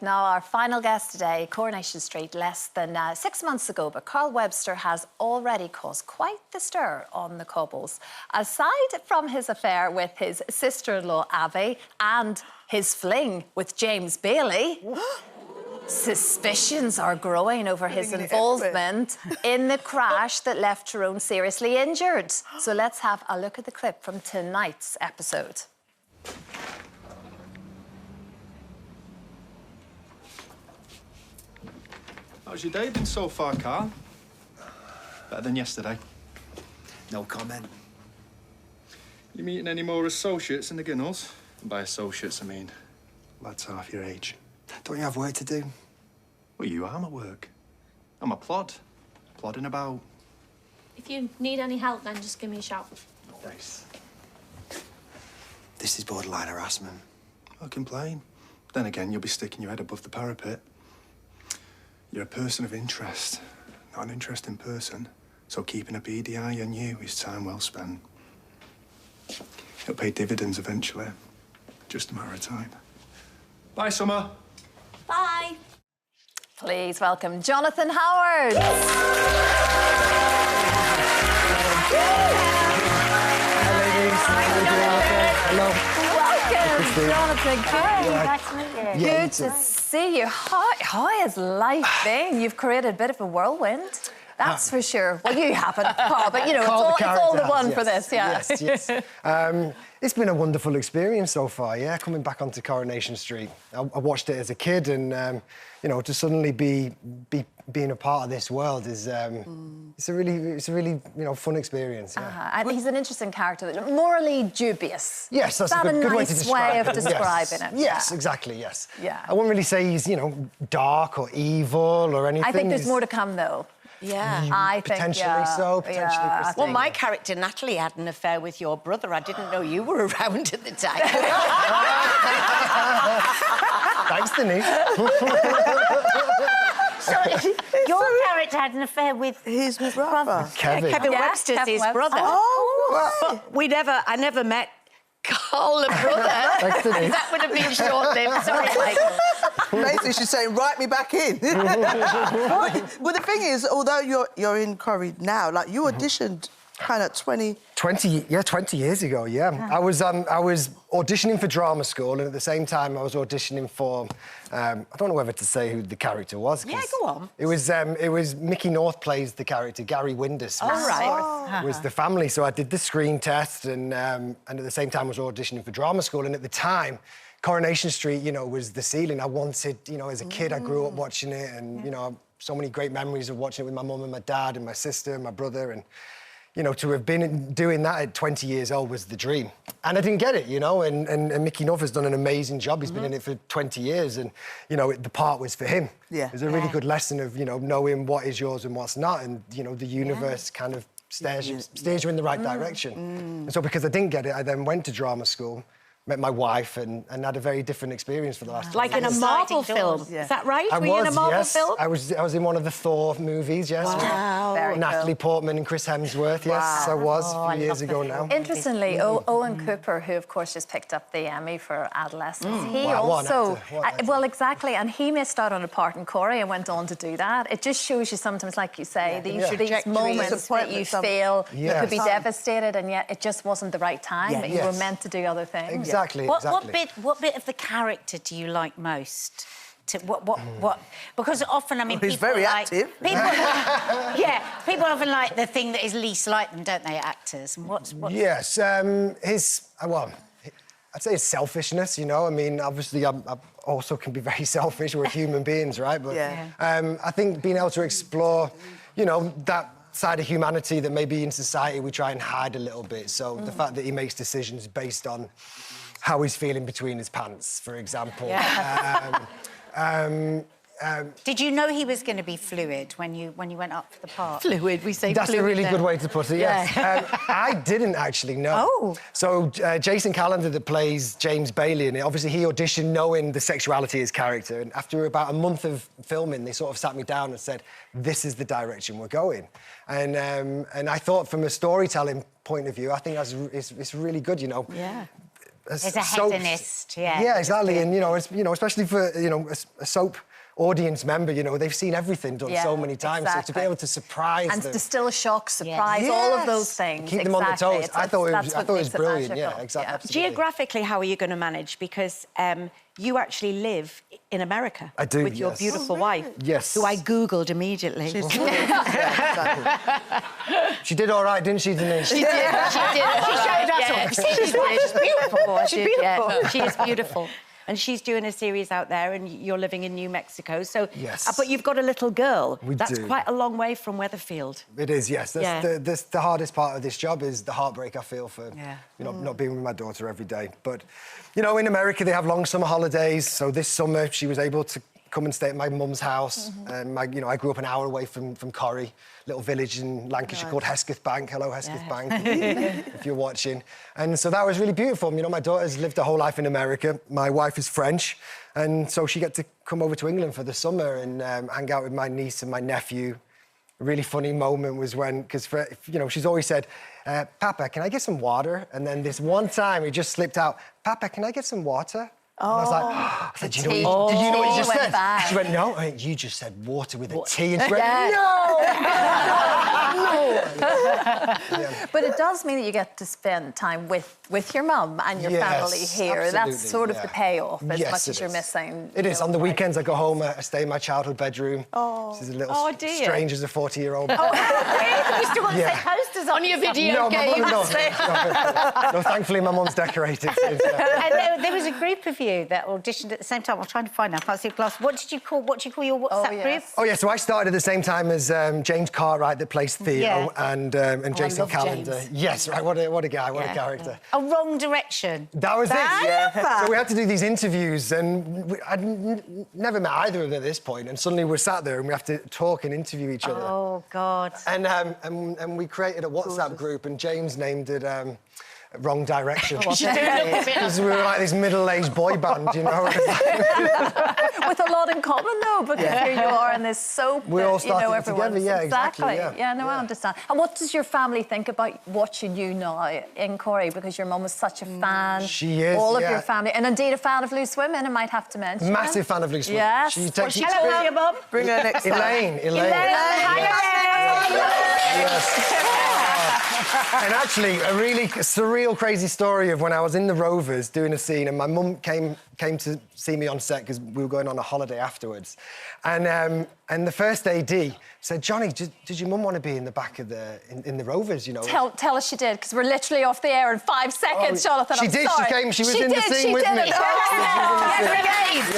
Now, our final guest today, Coronation Street, less than 6 months ago, but Carl Webster has already caused quite the stir on the Cobbles. Aside from his affair with his sister-in-law, Abby, and his fling with James Bailey, suspicions are growing over his involvement in the crash that left Tyrone seriously injured. So let's have a look at the clip from tonight's episode. How's your day been so far, Carl? Better than yesterday? No comment. You meeting any more associates in the Gunnels? And by associates, I mean... Lads half your age. Don't you have work to do? Well, you are my work. I'm a plod. Plodding about. If you need any help, then just give me a shout. Nice. This is borderline harassment. I'll complain. Then again, you'll be sticking your head above the parapet. You're a person of interest, not an interesting person. So keeping a beady eye on you is time well spent. It'll pay dividends eventually. Just a matter of time. Bye, Summer. Bye. Please welcome Jonathan Howard. Hello. Welcome, Jonathan. Nice to meet you. Good to see you. How has life been? You've created a bit of a whirlwind. That's for sure. Well, you haven't, Carl, but, you know, it's all the one for this, yeah. Yes. It's been a wonderful experience so far, yeah, coming back onto Coronation Street. I watched it as a kid and, you know, to suddenly being a part of this world is, it's a really, you know, fun experience, yeah. And he's an interesting character, morally dubious. Yes, that's a good way to describe of describing it. him. Yes, yeah. Exactly, yes. Yeah. I wouldn't really say he's, you know, dark or evil or anything. I think there's more to come, though. Yeah. I think, potentially so, potentially Christine. Well, my character, Natalie, had an affair with your brother. I didn't know you were around at the time. Thanks, Denise. So, your character had an affair with his brother. Kevin. Kevin Webster's Kevin his Webster. brother. Oh, But I never met Carl, the brother. Thanks, Denise. That would have been short-lived. Sorry, Michael. Basically, she's saying, write me back in. Well, the thing is, although you're in Corrie now, like, you auditioned kind of 20 years ago, yeah. I was auditioning for drama school, and at the same time I was auditioning for I don't know whether to say who the character was. Yeah, go on. It was Mickey North plays the character. Gary Windus was the family. So I did the screen test, and at the same time I was auditioning for drama school. And at the time, Coronation Street, you know, was the ceiling. I wanted, you know, as a kid, I grew up watching it, and you know, so many great memories of watching it with my mum and my dad and my sister and my brother, and you know, to have been doing that at 20 years old was the dream. And I didn't get it, you know, and Mickey North has done an amazing job. He's been in it for 20 years, and, you know, the part was for him. Yeah. It was a really good lesson of, you know, knowing what is yours and what's not, and, you know, the universe kind of steers you in the right direction. And so because I didn't get it, I then went to drama school, met my wife, and had a very different experience for the last 20 Like in a years. Marvel film. Yeah. Is that right? I Were you in a Marvel yes. film? I was in one of the Thor movies, yes. Wow. Very Natalie Portman and Chris Hemsworth, yes, I was a few years ago now. Interestingly, Owen Cooper, who of course just picked up the Emmy for Adolescence, he Wow, what an also, actor, what an actor. well, exactly, and he missed out on a part in Corrie and went on to do that. It just shows you sometimes, like you say, these moments that you feel you could be devastated, and yet it just wasn't the right time. That you were meant to do other things. Exactly, What bit of the character do you like most? What? Because often, I mean, He's people very like, active. People, yeah, people often like the thing that is least like them, don't they, actors? And what's... Yes, well, I'd say his selfishness, you know. I mean, obviously, I also can be very selfish. We're human beings, right? But I think being able to explore, you know, that side of humanity that maybe in society we try and hide a little bit. So the fact that he makes decisions based on how he's feeling between his pants, for example. Did you know he was going to be fluid when you went up for the part? Fluid, we say That's fluid. a really good way to put it, yes. I didn't actually know. Oh. So Jason Callender, that plays James Bailey in it, obviously he auditioned knowing the sexuality of his character, and after about a month of filming, they sort of sat me down and said, this is the direction we're going. And I thought from a storytelling point of view, I think it's really good, you know. Yeah. He's a soaps. hedonist, yeah. Yeah, exactly. And, especially for, a soap audience member, they've seen everything done so many times. So to be able to surprise them... And distill a shock, surprise, Yes. all of those things. Keep them on the toes. I thought it was brilliant, magical. yeah, exactly. Absolutely. Geographically, how are you going to manage? Because you actually live in America. I do, with your yes. beautiful wife. Yes. Who I Googled immediately. She did all right, didn't she, Denise? She did. She's beautiful. She's beautiful. Yeah, she is beautiful. And she's doing a series out there, and you're living in New Mexico. So, yes. But you've got a little girl. That's do. quite a long way from Weatherfield. It is, yes. That's the hardest part of this job is the heartbreak I feel for not being with my daughter every day. But, in America, they have long summer holidays. So this summer, she was able to come and stay at my mum's house. And I grew up an hour away from Corrie, little village in Lancashire called Hesketh Bank. Hello, Hesketh Bank, if you're watching. And so that was really beautiful. My daughter's lived her whole life in America. My wife is French. And so she got to come over to England for the summer and hang out with my niece and my nephew. A really funny moment was when, because, she's always said, Papa, can I get some water? And then this one time, it just slipped out, Papa, can I get some water? And I was like, I said, did you know what you just said? Back. She went, no, you just said water with a T. And she went, no! But it does mean that you get to spend time with your mum and your family here. Absolutely, That's sort of the payoff, as much as you're is. missing. It is. On the weekends, I go home, I stay in my childhood bedroom. This is a little strange as a 40-year-old. You still got to say posters on your video games. No, thankfully, my mum's decorated. Since, And there was a group of you that auditioned at the same time. I'm trying to find now. I can't see the class. What do you call your WhatsApp group? Oh, yeah, so I started at the same time as James Cartwright, that plays Theo, and Jason love Callender. James. Yes, right, what a guy, what a character. A Wrong Direction. That was it. So we had to do these interviews, and I'd never met either of them at this point, and suddenly we're sat there and we have to talk and interview each other. Oh, God. And we created a WhatsApp group, and James named it Wrong Direction. Because we were like this middle-aged boy band, With a lot in common, though, because here you are in this soap we all started everyone. together, yeah, exactly. I understand. And what does your family think about watching you now in Corrie? Because your mum was such a fan. She is, all of your family. And indeed a fan of Loose Women, I might have to mention. Massive fan of Loose Women. Yes. She takes Hello, your mum. Bring her next time. Elaine. Yes. And actually, a really surreal, crazy story of when I was in the Rovers doing a scene, and my mum came to see me on set because we were going on a holiday afterwards. And the first AD said, Johnny, did your mum want to be in the back of in the Rovers, Tell us she did, because we're literally off the air in 5 seconds, Jonathan. She I'm did. sorry. She came. She was in the scene with me. She did it.